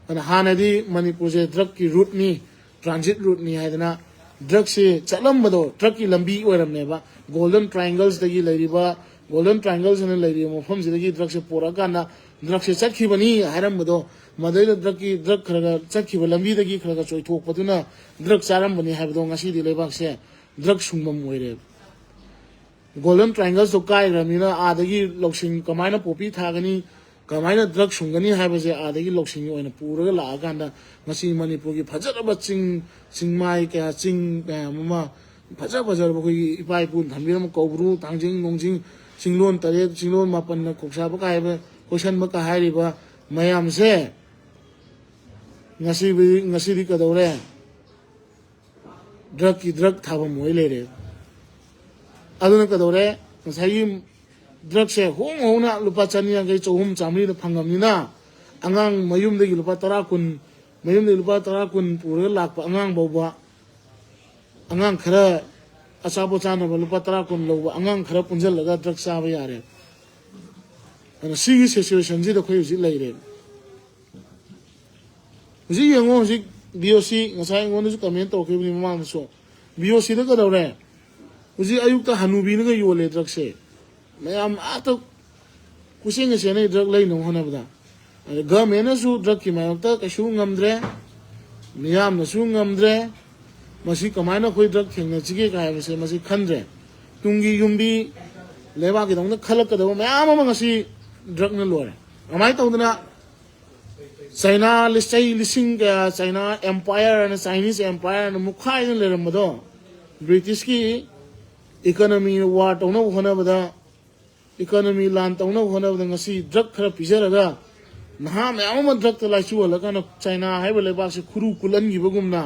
ꯑꯗꯨꯅ ꯍꯥꯟꯅꯗꯤ ꯃꯅꯤꯄꯨꯔꯁꯦ ꯗ꯭ꯔꯒꯀꯤ ꯔꯨꯠꯅꯤ ꯇ꯭ꯔꯥꯟꯖꯤꯠ ꯔꯨꯠꯅꯤ ꯍꯥꯏꯗꯅ ꯗ꯭ꯔꯒꯁꯦ ꯆꯠꯂꯝꯕꯗꯣ ꯗ꯭ꯔꯒꯀꯤ ꯂꯝꯕꯤ ꯑꯣꯏꯔꯝꯃꯦꯕ ꯒꯣꯜꯗꯟ ꯇ꯭ꯔꯥꯏꯡꯒꯜꯁꯇꯒꯤ ꯂꯩꯔꯤꯕ ꯒꯣꯜꯗꯟ ꯇ꯭ꯔꯥꯏꯡꯒꯜꯁꯅ ꯂꯩꯔꯤꯕ ꯃꯐꯝꯁꯤꯗꯒꯤ ꯗ꯭ꯔꯒꯁꯦ ꯄꯣꯔꯛꯑꯀꯥꯟꯗ ꯗ꯭ꯔꯒꯁꯦ ꯆꯠꯈꯤꯕꯅꯤ ꯍꯥꯏꯔꯝꯕꯗꯣ ꯃꯗꯩꯗ ꯗ꯭ꯔꯒ ꯈꯔ ꯆꯠꯈꯤꯕ ꯂꯝꯕꯤꯗꯒꯤ ꯈꯔ ꯆꯣꯏꯊꯣꯛꯄꯗꯨꯅ ꯗ꯭ꯔꯒ ꯆꯥꯔꯝꯕꯅꯤ ꯍꯥꯏꯕꯗꯣ ꯉꯁꯤꯗꯤ ꯂꯩꯕꯥꯛꯁꯦ ꯗ꯭ꯔꯒ ꯁꯨꯡꯐꯝ ꯑꯣꯏꯔꯦ ꯒꯣꯜꯗꯟ ꯇ꯭ꯔꯥꯏꯡꯒꯜꯁꯇꯣ ꯀꯥꯏꯈ꯭ꯔꯕꯅꯤꯅ ꯑꯥꯗꯒꯤ ꯂꯧꯁꯤꯡ ꯀꯃꯥꯏꯅ ꯄꯣꯄꯤ ꯊꯥꯒꯅꯤ ꯀꯃꯥꯏꯅ ꯗ꯭ꯔꯒ ꯁꯨꯡꯒꯅꯤ ꯍꯥꯏꯕꯁꯦ ꯑꯥꯗꯒꯤ ꯂꯧꯁꯤꯡ ꯑꯣꯏꯅ ꯄꯨꯔꯒ ꯂꯥꯛꯑꯀꯥꯟꯗ ꯉꯁꯤ ꯃꯅꯤꯄꯨꯔꯒꯤ ꯐꯖꯔꯕ ꯆꯤꯡꯃꯥꯏ ꯆꯤꯡ ꯀꯌꯥ ꯑꯃ ꯐꯖꯔꯕ ꯑꯩꯈꯣꯏꯒꯤ ꯏꯄꯥ ꯏꯄꯨꯅ ꯊꯝꯕꯤꯔꯝꯕ ꯀꯧꯕ꯭ꯔꯨ ꯊꯥꯡꯖꯤꯡ ꯅꯣꯡꯖꯤꯡ ꯆꯤꯡꯂꯣꯟ 3 ꯆꯤꯡꯂꯣꯟ 4ꯅ ꯀꯣꯛꯁꯥꯕ ꯀꯥꯏꯕ ꯀꯣꯏꯁꯟꯕ ꯍꯥꯏꯔꯤꯕ ꯃꯌꯥꯝꯁꯦ ꯉꯁꯤꯗꯤ ꯀꯩꯗꯧꯔꯦ ꯗ꯭ꯔꯒ ꯊꯥꯐꯝ ꯑꯣꯏ ꯂꯩꯔꯦ ꯑꯗꯨꯅ ꯀꯩꯗꯧꯔꯦ ꯉꯁꯥꯏꯒꯤ ꯗ꯭ꯔꯒꯁꯦ ꯍꯣꯡꯅ ꯂꯨꯄꯥ 200, 300, 400 ꯐꯪꯉꯕꯅꯤꯅ ꯑꯉꯥꯡ ꯃꯌꯨꯝꯗꯒꯤ ꯂꯨꯄꯥ 10, 20 ꯄꯨꯔꯒ ꯂꯥꯛꯄ ꯑꯉꯥꯡ ꯐꯥꯎꯕ ꯑꯉꯥꯡ ꯈꯔ ꯑꯆꯥꯄꯣꯠ ꯆꯥꯅꯕ ꯂꯨꯄꯥ 10, 20 ꯂꯧꯕ ꯑꯉꯥꯡ ꯈꯔ ꯄꯨꯟꯁꯤꯜꯂꯒ ꯗ꯭ꯔꯒ ꯆꯥꯕ ꯌꯥꯔꯦ ꯑꯗꯨꯅ ꯁꯤꯒꯤ ꯁꯤꯆꯨꯋꯦꯁꯟꯁꯤꯗ ꯑꯩꯈꯣꯏ ꯍꯧꯖꯤꯛ ꯂꯩꯔꯦ ꯍꯧꯖꯤꯛ ꯌꯦꯡꯉꯣ ꯍꯧꯖꯤꯛ BOC ꯉꯁꯥꯏ ꯑꯩꯉꯣꯟꯗꯁꯨ ꯀꯃꯦꯟ ꯇꯧꯔꯛꯈꯤꯕꯅꯤ ꯃꯃꯥꯡꯗꯁꯨ BOCꯗ ꯀꯩꯗꯧꯔꯦ ꯍꯧꯖꯤꯛ ꯑꯌꯨꯛꯇ ꯍꯅꯨꯕꯤꯅꯒ ꯌꯣꯜꯂꯦ ꯗ꯭ꯔꯒꯁꯦ ꯃꯌꯥꯝ ꯑꯥꯇ ꯀꯨꯁꯦꯡꯒ ꯆꯦꯟꯅꯩ ꯗ꯭ꯔꯒ ꯂꯩꯅꯕ ꯍꯣꯠꯅꯕꯗ ꯑꯗ ꯒꯚꯔꯟꯃꯦꯟꯅꯁꯨ ꯗ꯭ꯔꯒꯀꯤ ꯃꯥꯌꯣꯛꯇ ꯀꯩꯁꯨ ꯉꯝꯗ꯭ꯔꯦ ꯃꯤꯌꯥꯝꯅꯁꯨ ꯉꯝꯗ꯭ꯔꯦ ꯃꯁꯤ ꯀꯃꯥꯏꯅ ꯑꯩꯈꯣꯏ ꯗ꯭ꯔꯒ ꯊꯦꯡꯅꯁꯤꯒꯦ ꯍꯥꯏꯕꯁꯦ ꯃꯁꯤ ꯈꯟꯗ꯭ꯔꯦ ꯇꯨꯡꯒꯤ ꯌꯨꯝꯕꯤ ꯂꯩꯕꯥꯛꯀꯤꯗꯃꯛꯇ ꯈꯜꯂꯛꯀꯗꯕ ꯃꯌꯥꯝ ꯑꯃ ꯉꯁꯤ ꯗ꯭ꯔꯒꯅ ꯂꯣꯏꯔꯦ ꯑꯗꯨꯃꯥꯏꯅ ꯇꯧꯗꯅ ꯆꯩꯅꯥ ꯆꯍꯤ ꯂꯤꯁꯤꯡ ꯀꯌꯥ ꯆꯩꯅꯥ ꯑꯦꯝꯄꯥꯌꯔꯅ ꯆꯥꯏꯅꯤꯁ ꯑꯦꯝꯄꯥꯌꯔꯅ ꯃꯨꯛꯈꯥꯏꯗꯅ ꯂꯩꯔꯝꯕꯗꯣ ꯕ꯭ꯔꯤꯇꯤꯁꯀꯤ ꯏꯀꯣꯅꯣꯃꯤ ꯋꯥꯔ ꯇꯧꯅꯕ ꯍꯣꯠꯅꯕꯗ ꯏꯀꯣꯅꯣꯃꯤ ꯂꯥꯟ ꯇꯧꯅꯕ ꯍꯣꯠꯅꯕꯗ ꯉꯁꯤ ꯗ꯭ꯔꯒ ꯈꯔ ꯄꯤꯖꯔꯒ ꯅꯍꯥ ꯃꯌꯥꯝ ꯑꯃ ꯗ꯭ꯔꯒꯇ ꯂꯥꯏꯆꯨꯍꯜꯂꯀꯥꯟꯗ ꯆꯩꯅꯥ ꯍꯥꯏꯕ ꯂꯩꯕꯥꯛꯁꯤ ꯈꯨꯔꯨ ꯀꯨꯜꯍꯟꯈꯤꯕꯒꯨꯝꯅ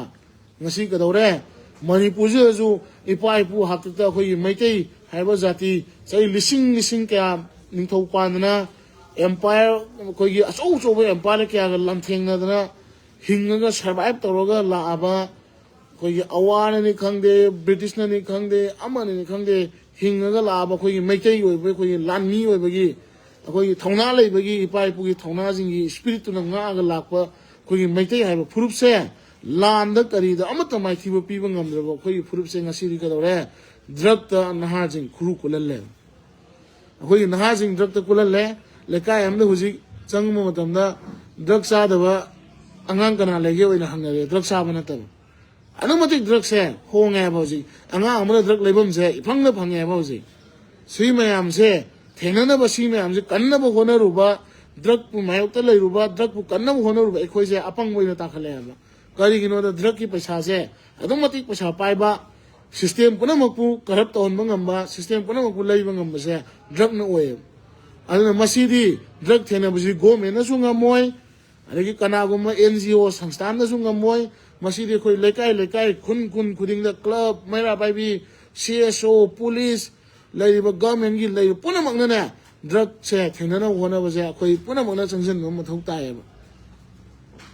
ꯉꯁꯤ ꯀꯩꯗꯧꯔꯦ ꯃꯅꯤꯄꯨꯔꯁꯤꯗꯁꯨ ꯏꯄꯥ ꯏꯄꯨ ꯍꯥꯛꯇꯛꯇ ꯑꯩꯈꯣꯏꯒꯤ ꯃꯩꯇꯩ ꯍꯥꯏꯕ ꯖꯥꯇꯤ ꯆꯍꯤ ꯂꯤꯁꯤꯡ ꯀꯌꯥ ꯅꯤꯡꯊꯧ ꯄꯥꯟꯗꯅ ꯑꯦꯝꯄꯥꯌꯔ ꯑꯩꯈꯣꯏꯒꯤ ꯑꯆꯧ ꯑꯆꯧꯕ ꯑꯦꯝꯄꯥꯌꯔ ꯀꯌꯥꯒ ꯂꯥꯟꯊꯦꯡꯅꯗꯅ ꯍꯤꯡꯉꯒ ꯁꯔꯚꯥꯏꯚ ꯇꯧꯔꯒ ꯂꯥꯛꯑꯕ ꯑꯩꯈꯣꯏꯒꯤ ꯑꯋꯥꯔꯅꯤ ꯈꯪꯗꯦ ꯕ꯭ꯔꯤꯇꯤꯁꯅꯅꯤ ꯈꯪꯗꯦ ꯑꯃꯅꯅꯤ ꯈꯪꯗꯦ ꯍꯤꯡꯉꯒ ꯂꯥꯛꯑꯕ ꯑꯩꯈꯣꯏꯒꯤ ꯃꯩꯇꯩ ꯑꯣꯏꯕ ꯑꯩꯈꯣꯏꯒꯤ ꯂꯥꯟꯃꯤ ꯑꯣꯏꯕꯒꯤ ꯑꯩꯈꯣꯏꯒꯤ ꯊꯧꯅꯥ ꯂꯩꯕꯒꯤ ꯏꯄꯥ ꯏꯄꯨꯒꯤ ꯊꯧꯅꯥꯁꯤꯡꯒꯤ ꯏꯁꯄꯤꯔꯤꯠꯇꯨꯅ ꯉꯥꯛꯑꯒ ꯂꯥꯛꯄ ꯑꯩꯈꯣꯏꯒꯤ ꯃꯩꯇꯩ ꯍꯥꯏꯕ ꯐꯨꯔꯨꯞꯁꯦ ꯂꯥꯟꯗ ꯀꯔꯤꯗ ꯑꯃꯠꯇ ꯃꯥꯏꯊꯤꯕ ꯄꯤꯕ ꯉꯝꯗ꯭ꯔꯕ ꯑꯩꯈꯣꯏꯒꯤ ꯐꯨꯔꯨꯞꯁꯦ ꯉꯁꯤꯗꯤ ꯀꯩꯗꯧꯔꯦ ꯗ꯭ꯔꯒꯇ ꯅꯍꯥꯁꯤꯡ ꯈꯨꯔꯨ ꯀꯨꯜꯍꯜꯂꯦ ꯑꯩꯈꯣꯏꯒꯤ ꯅꯍꯥꯁꯤꯡ ꯗ꯭ꯔꯒꯇ ꯀꯨꯜꯍꯜꯂꯦ ꯂꯩꯀꯥꯏ ꯑꯃꯗ ꯍꯧꯖꯤꯛ ꯆꯪꯕ ꯃꯇꯝꯗ ꯗ꯭ꯔꯒ ꯆꯥꯗꯕ ꯑꯉꯥꯡ ꯀꯅꯥ ꯂꯩꯒꯦ ꯑꯣꯏꯅ ꯍꯪꯅꯔꯦ ꯗ꯭ꯔꯒ ꯆꯥꯕ ꯅꯠꯇꯕ ꯑꯗꯨꯛ ꯃꯇꯤꯛ ꯗ꯭ꯔꯒꯁꯦ ꯍꯣꯡꯉꯦꯕ ꯍꯧꯖꯤꯛ ꯑꯉꯥꯡ ꯑꯃꯅ ꯗ꯭ꯔꯒ ꯂꯩꯐꯝꯁꯦ ꯏꯐꯪꯗ ꯐꯪꯉꯦꯕ ꯍꯧꯖꯤꯛ ꯁꯤ ꯃꯌꯥꯝꯁꯦ ꯊꯦꯡꯅꯅꯕ ꯁꯤ ꯃꯌꯥꯝꯁꯦ ꯀꯟꯅꯕ ꯍꯣꯠꯅꯔꯨꯕ ꯗ꯭ꯔꯒꯄꯨ ꯃꯥꯌꯣꯛꯇ ꯂꯩꯔꯨꯕ ꯗ꯭ꯔꯒꯄꯨ ꯀꯟꯅꯕ ꯍꯣꯠꯅꯔꯨꯕ ꯑꯩꯈꯣꯏꯁꯦ ꯑꯄꯪꯕ ꯑꯣꯏꯅ ꯇꯥꯈꯠꯂꯛꯑꯦꯕ ꯀꯔꯤꯒꯤꯅꯣꯗ ꯗ꯭ꯔꯒꯀꯤ ꯄꯩꯁꯥꯁꯦ ꯑꯗꯨꯛ ꯃꯇꯤꯛ ꯄꯩꯁꯥ ꯄꯥꯏꯕ ꯁꯤꯁꯇꯦꯝ ꯄꯨꯝꯅꯃꯛꯄꯨ ꯀꯔꯞ ꯇꯧꯍꯟꯕ ꯉꯝꯕ ꯁꯤꯁꯇꯦꯝ ꯄꯨꯝꯅꯃꯛꯄꯨ ꯂꯩꯕ ꯉꯝꯕꯁꯦ ꯗ꯭ꯔꯒꯅ ꯑꯣꯏꯌꯦꯕ ꯑꯗꯨꯅ ꯃꯁꯤꯗꯤ ꯗ꯭ꯔꯒ ꯊꯦꯡꯅꯕꯁꯤ ꯒꯣꯔꯃꯦꯟꯅꯁꯨ ꯉꯝꯃꯣꯏ ꯑꯗꯒꯤ ꯀꯅꯥꯒꯨꯝꯕ NGO ꯁꯪꯁꯊꯥꯟꯅꯁꯨ ꯉꯝꯃꯣꯏ ꯃꯁꯤꯗꯤ ꯑꯩꯈꯣꯏ ꯂꯩꯀꯥꯏ ꯂꯩꯀꯥꯏ ꯈꯨꯟ ꯈꯨꯗꯤꯡꯗ ꯀ꯭ꯂꯕ ꯃꯩꯔꯥ ꯄꯥꯏꯕꯤ CSO ꯄꯨꯂꯤꯁ ꯂꯩꯔꯤꯕ ꯒꯚꯔꯟꯃꯦꯟꯒꯤ ꯂꯩꯔꯤꯕ ꯄꯨꯝꯅꯃꯛꯅꯅꯦ ꯗ꯭ꯔꯒꯁꯦ ꯊꯦꯡꯅꯅꯕ ꯍꯣꯠꯅꯕꯁꯦ ꯑꯩꯈꯣꯏ ꯄꯨꯝꯅꯃꯛꯅ ꯆꯪꯁꯤꯟꯕ ꯃꯊꯧ ꯇꯥꯏꯌꯦꯕ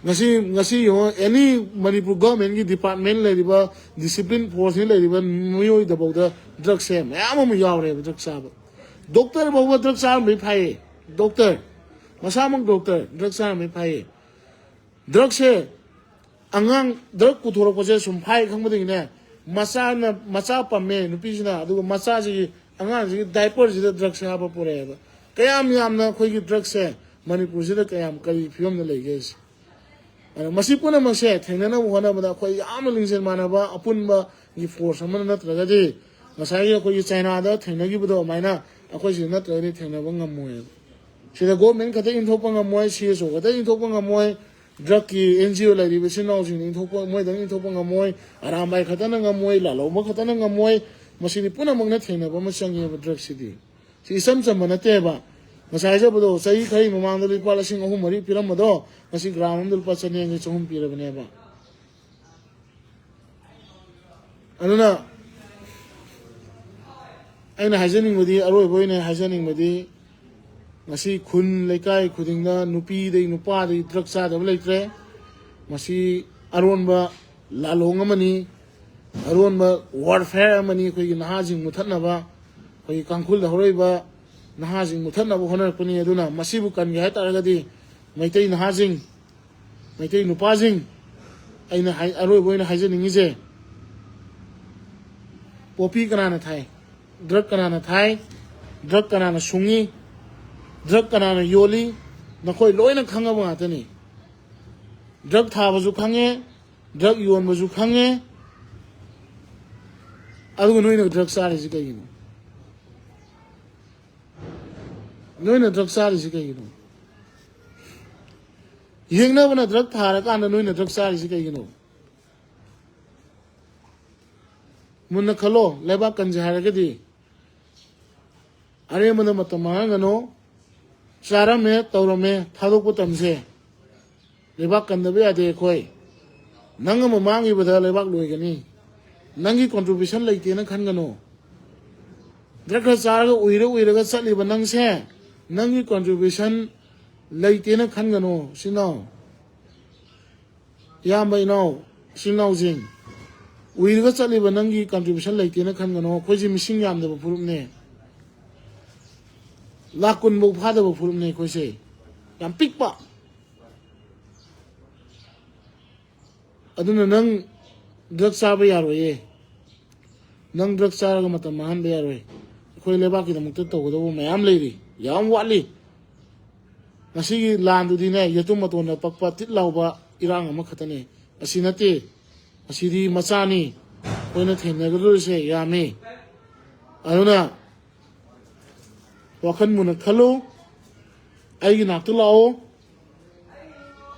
ꯉꯁꯤ ꯌꯦꯡꯉꯣ ꯑꯦꯅꯤ ꯃꯅꯤꯄꯨꯔ ꯒꯚꯔꯟꯃꯦꯟꯒꯤ ꯗꯤꯄꯥꯔꯠꯃꯦꯟ ꯂꯩꯔꯤꯕ ꯗꯤꯁꯤꯄ꯭ꯂꯤꯟ ꯐꯣꯔꯁꯅꯤ ꯂꯩꯔꯤꯕ ꯃꯤꯑꯣꯏꯗꯐꯥꯎꯗ ꯗ꯭ꯔꯒꯁꯦ ꯃꯌꯥꯝ ꯑꯃ ꯌꯥꯎꯔꯦꯕ ꯗ꯭ꯔꯒ ꯆꯥꯕ ꯗꯣꯛꯇꯔ ꯐꯥꯎꯕ ꯗ꯭ꯔꯒ ꯆꯥꯔꯝꯕꯩ ꯐꯩꯌꯦ ꯗꯣꯛꯇꯔ ꯃꯁꯥꯃꯛ ꯗꯣꯛꯇꯔ ꯗ꯭ꯔꯒ ꯆꯥꯔꯝꯕꯩ ꯐꯩꯌꯦ ꯗ꯭ꯔꯒꯁꯦ ꯑꯉꯥꯡ ꯗ꯭ꯔꯒ ꯄꯨꯊꯣꯔꯛꯄꯁꯦ ꯁꯨꯝ ꯐꯥꯏ ꯈꯪꯕꯗꯒꯤꯅꯦ ꯃꯆꯥ ꯄꯝꯃꯦ ꯅꯨꯄꯤꯁꯤꯅ ꯑꯗꯨꯒ ꯃꯆꯥꯁꯤꯒꯤ ꯑꯉꯥꯡꯁꯤꯒꯤ ꯗꯥꯏꯄꯔꯁꯤꯗ ꯗ꯭ꯔꯒꯁꯦ ꯍꯥꯞꯄ ꯄꯨꯔꯛꯑꯦꯕ ꯀꯌꯥꯝ ꯌꯥꯝꯅ ꯑꯩꯈꯣꯏꯒꯤ ꯗ꯭ꯔꯒꯁꯦ ꯃꯅꯤꯄꯨꯔꯁꯤꯗ ꯀꯔꯤ ꯐꯤꯕꯝꯗ ꯂꯩꯒꯦ ꯑꯗ ꯃꯁꯤ ꯄꯨꯝꯅꯃꯛꯁꯦ ꯊꯦꯡꯅꯅꯕ ꯍꯣꯠꯅꯕꯗ ꯑꯩꯈꯣই ꯌꯥꯝꯅ ꯂꯤꯡꯖꯦꯜ ꯃꯥꯟꯅꯕ ꯑꯄꯨꯟꯕꯒꯤ ꯐꯣꯔꯁ ꯑꯃꯅ ꯅꯠꯇ꯭ꯔꯒꯗꯤ ꯉꯁꯥꯏꯒꯤ ꯑꯩꯈꯣꯏꯒꯤ ꯆꯩꯅꯥꯗ ꯊꯦꯡꯅꯈꯤꯕꯗꯣ ꯑꯗꯨꯃꯥꯏꯅ ꯑꯩꯈꯣꯏꯁꯤꯗ ꯅꯠꯇ꯭ꯔꯒꯗꯤ ꯊꯦꯡꯅꯕ ꯉꯝꯃꯣꯏꯕ ꯁꯤꯗ ꯒꯣꯔꯃꯦꯟ ꯈꯛꯇ ꯏꯟꯊꯣꯛꯄ ꯉꯝꯃꯣꯏ CSO ꯈꯛꯇ ꯏꯟꯊꯣꯛꯄ ꯉꯝꯃꯣꯏ ꯗ꯭ꯔꯒꯀꯤ NGO ꯂꯩꯔꯤꯕ ꯏꯆꯤꯟ ꯏꯅꯥꯎꯁꯤꯡꯅ ꯃꯣꯏꯗꯪ ꯏꯟꯊꯣꯛꯄ ꯉꯝꯃꯣꯏ ꯑꯔꯥꯝꯕꯥꯏ ꯈꯛꯇꯅ ꯉꯝꯃꯣꯏ ꯂꯥꯂꯧꯕ ꯈꯛꯇꯅ ꯉꯝꯃꯣꯏ ꯃꯁꯤꯗꯤ ꯄꯨꯝꯅꯃꯛꯅ ꯊꯦꯡꯅꯕ ꯑꯃ ꯆꯪꯉꯦꯕ ꯗ꯭ꯔꯒꯁꯤꯗꯤ ꯁꯤ ꯏꯆꯝ ꯆꯝꯕ ꯅꯠꯇꯦꯕ ꯉꯁꯥꯏ ꯍꯥꯏꯖꯕꯗꯣ ꯆꯍꯤ ꯈꯔꯒꯤ ꯃꯃꯥꯡꯗ ꯂꯨꯄꯥ 3,000-4,000 ꯄꯤꯔꯝꯕꯗꯣ ꯉꯁꯤ ꯒ꯭ꯔꯥꯝ ꯑꯃꯗ ꯂꯨꯄꯥ 100-300 ꯄꯤꯔꯕꯅꯦꯕ ꯑꯗꯨꯅ ꯑꯩꯅ ꯍꯥꯏꯖꯅꯤꯡꯕꯗꯤ ꯑꯔꯣꯏꯕ ꯑꯣꯏꯅ ꯍꯥꯏꯖꯅꯤꯡꯕꯗꯤ ꯉꯁꯤ ꯈꯨꯟ ꯂꯩꯀꯥꯏ ꯈꯨꯗꯤꯡꯗ ꯅꯨꯄꯤꯗꯩ ꯅꯨꯄꯥꯗꯩ ꯗ꯭ꯔꯒ ꯆꯥꯗꯕ ꯂꯩꯇ꯭ꯔꯦ ꯃꯁꯤ ꯑꯔꯣꯟꯕ ꯂꯥꯂꯣꯡ ꯑꯃꯅꯤ ꯑꯔꯣꯟꯕ ꯋꯥꯔꯐꯦꯌꯔ ꯑꯃꯅꯤ ꯑꯩꯈꯣꯏꯒꯤ ꯅꯍꯥꯁꯤꯡ ꯃꯨꯊꯠꯅꯕ ꯑꯩꯈꯣꯏꯒꯤ ꯀꯥꯡꯈꯨꯜꯗ ꯍꯧꯔꯛꯏꯕ ꯅꯍꯥꯁꯤꯡ ꯃꯨꯊꯠꯅꯕ ꯍꯣꯠꯅꯔꯛꯄꯅꯤ ꯑꯗꯨꯅ ꯃꯁꯤꯕꯨ ꯀꯟꯒꯦ ꯍꯥꯏꯇꯥꯔꯒꯗꯤ ꯃꯩꯇꯩ ꯅꯍꯥꯁꯤꯡ ꯃꯩꯇꯩ ꯅꯨꯄꯥꯁꯤꯡ ꯑꯩꯅ ꯑꯔꯣꯏꯕ ꯑꯣꯏꯅ ꯍꯥꯏꯖꯅꯤꯡꯉꯤꯁꯦ ꯄꯣꯄꯤ ꯀꯅꯥꯅ ꯊꯥꯏ ꯗ꯭ꯔꯒ ꯀꯅꯥꯅ ꯊꯥꯏ ꯗ꯭ꯔꯒ ꯀꯅꯥꯅ ꯁꯨꯡꯉꯤ ꯗ꯭ꯔꯒ ꯀꯅꯥꯅ ꯌꯣꯜꯂꯤ ꯅꯈꯣꯏ ꯂꯣꯏꯅ ꯈꯪꯉꯕ ꯉꯥꯛꯇꯅꯤ ꯗ꯭ꯔꯒ ꯊꯥꯕꯁꯨ ꯈꯪꯉꯦ ꯗ꯭ꯔꯒ ꯌꯣꯟꯕꯁꯨ ꯈꯪꯉꯦ ꯑꯗꯨꯒ ꯅꯣꯏꯅ ꯗ꯭ꯔꯒ ꯆꯥꯔꯤꯁꯤ ꯀꯩꯒꯤꯅꯣ ꯅꯣꯏꯅ ꯗ꯭ꯔꯒ ꯆꯥꯔꯤꯁꯤ ꯀꯩꯒꯤꯅꯣ ꯌꯦꯡꯅꯕꯅ ꯗ꯭ꯔꯒ ꯊꯥꯔꯀꯥꯟꯗ ꯅꯣꯏꯅ ꯗ꯭ꯔꯒ ꯆꯥꯔꯤꯁꯤ ꯀꯩꯒꯤꯅꯣ ꯃꯨꯟꯅ ꯈꯜꯂꯣ ꯂꯩꯕꯥꯛ ꯀꯟꯖꯦ ꯍꯥꯏꯔꯒꯗꯤ ꯑꯔꯦꯝꯕꯗ ꯃꯇꯝ ꯃꯥꯡꯍꯟꯒꯅꯨ ꯆꯥꯔꯝꯃꯦ ꯇꯧꯔꯝꯃꯦ ꯊꯥꯗꯣꯛꯄ ꯇꯝꯁꯦ ꯂꯩꯕꯥꯛ ꯀꯟꯗꯕ ꯌꯥꯗꯦ ꯑꯩꯈꯣꯏ ꯅꯪ ꯑꯃ ꯃꯥꯡꯈꯤꯕꯗ ꯂꯩꯕꯥꯛ ꯂꯣꯏꯒꯅꯤ ꯅꯪꯒꯤ ꯀꯣꯟꯇ꯭ꯔꯤꯕ꯭ꯌꯨꯁꯟ ꯂꯩꯇꯦꯅ ꯈꯟꯒꯅꯨ ꯗ꯭ꯔꯒ ꯆꯥꯔꯒ ꯎꯏꯔꯒ ꯆꯠꯂꯤꯕ ꯅꯪꯁꯦ ꯅꯪꯒꯤ ꯀꯣꯟꯇ꯭ꯔꯤꯕ꯭ꯌꯨꯁꯟ ꯂꯩꯇꯦꯅ ꯈꯟꯒꯅꯨ ꯏꯆꯤꯟꯅꯥꯎ ꯏꯌꯥꯝꯕ ꯏꯅꯥꯎ ꯏꯆꯤꯟ ꯏꯅꯥꯎꯁꯤꯡ ꯎꯏꯔꯒ ꯆꯠꯂꯤꯕ ꯅꯪꯒꯤ ꯀꯟꯇ꯭ꯔꯤꯕ꯭ꯌꯨꯁꯟ ꯂꯩꯇꯦꯅ ꯈꯟꯒꯅꯨ ꯑꯩꯈꯣꯏꯁꯦ ꯃꯤꯁꯤꯡ ꯌꯥꯝꯗꯕ ꯐꯨꯔꯨꯞꯅꯦ ꯂꯥꯛ 10 ꯐꯥꯗꯕ ꯐꯨꯔꯨꯞꯅꯦ ꯑꯩꯈꯣꯏꯁꯦ ꯌꯥꯝ ꯄꯤꯛꯄ ꯑꯗꯨꯅ ꯅꯪ ꯗ꯭ꯔꯒ ꯆꯥꯕ ꯌꯥꯔꯣꯏꯌꯦ nang drug charaga matam mahan be yaroi khoi leba ki damukta tawgadabu mayam leiri yam watli ngasigi landu dine yatum matona pakpa tit lawba irang ama khatane asinate asidi machani koina thenagadu se yame aduna wakhan muna khalo aigi naktu lao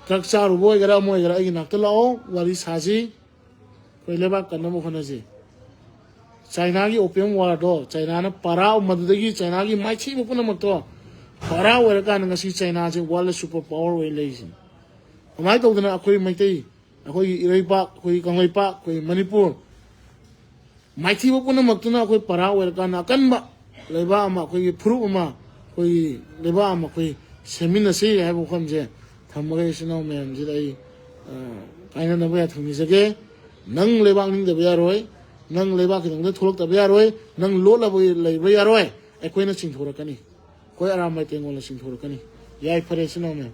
drug charu boy gara moy gara aigi naktu lao wali saji khoi leba kanamo khonaji China ki opium war do China na para madudagi China ki maichi bupuna makto para war ka nga si China je world super power way lesin amai to dana akoi maitai akoi iraipa akoi kanglaipa akoi manipur maichi bupuna maktuna akoi para war ka na kanba leiba ama akoi phuru ama akoi leiba ama akoi semina se hai bu khamje thamage sino mem ji dai kaina na ba thumi jage nang leiba ning de ba roi nang leba ki dong tholok ta ba roi nang lo la boi lei ba roi ai koina ching thora kani koi aram mai tengol la ching thora kani yai phare sino me